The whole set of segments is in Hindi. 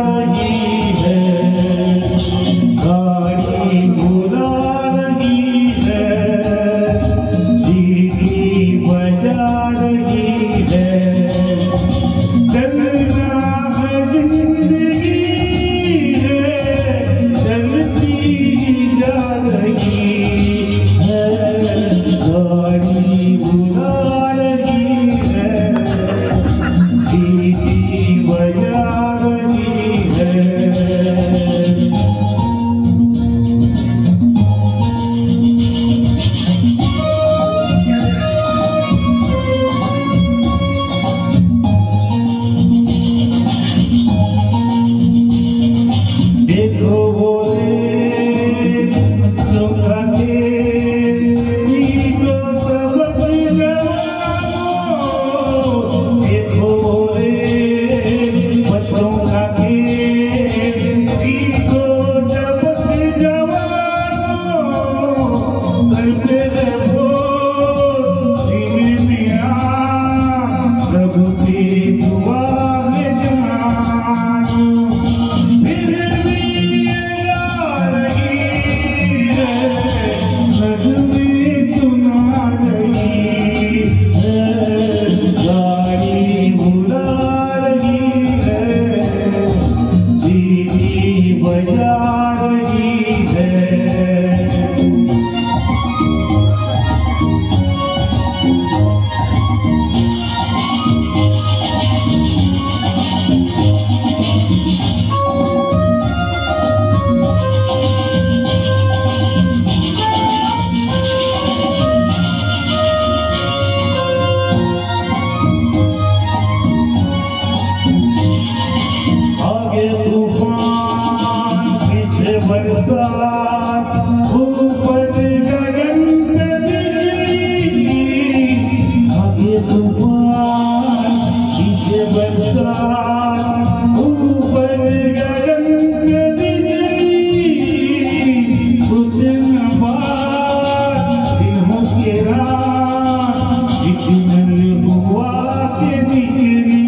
रही है, गाड़ी बुला रही है, सीटी बजा रही है, चलना है जिंदगी है, चलती जा रही है, गाड़ी बुला रही है, सीटी बजा रही है। देखो बोले चौका खेली को सबक जवानो, देखो बोले बच्चों का खेली को सबक जवानो, सर पे है बोझ सीने में आग, प्रभु की दुआ है जानो, फिर भी गा रही है, नगमे सुना रही है, गाड़ी बुला रही है, सीटी बजा रही है। आगे तूफान पीछे बरसात, ऊपर गगन पे बिजली, आगे तूफान पीछे बरसात, ऊपर गगन पे बिजली, सोचना बात दिन हो के रात, सिग्नल हुआ के निकली,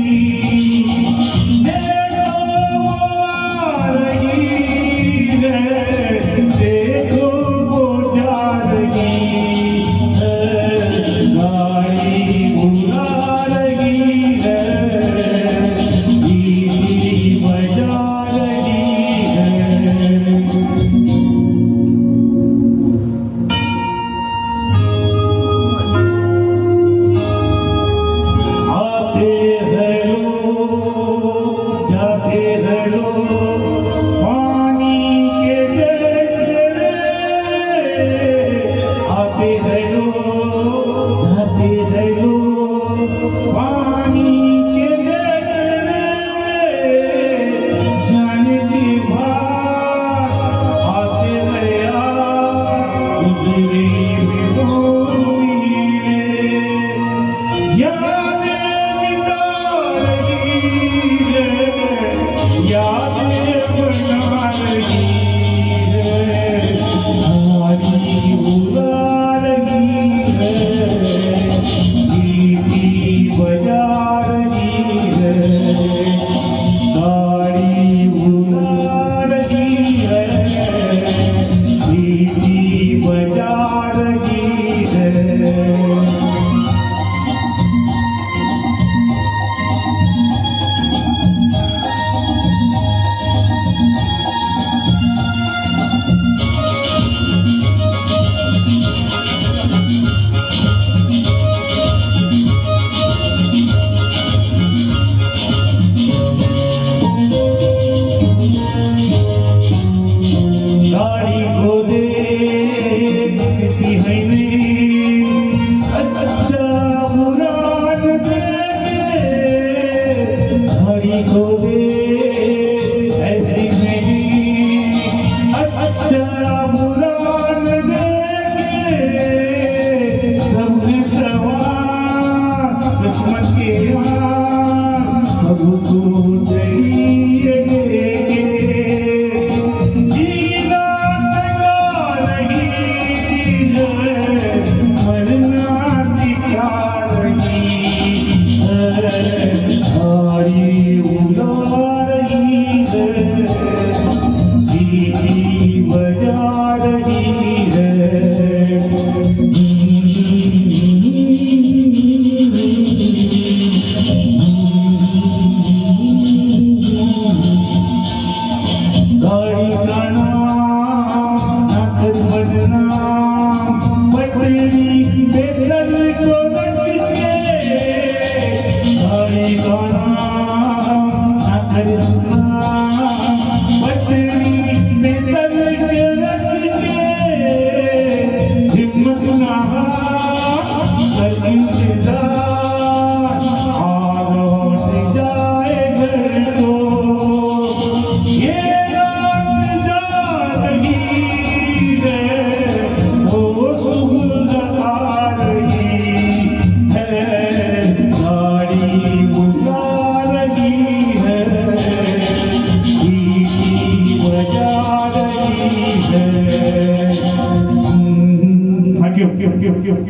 देखो वो जा रही है, गाड़ी बुला रही है, सीटी बजा रही है। आते हैं लोग, जाते हैं लोग, पानी के जैसे आते हैं लोग, जाते हैं लोग, पानी के जैसे जाने के बाद आते हैं यार, गुजरी भी भूमि में, यादें मिटा रही है, याद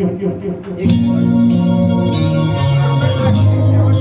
एक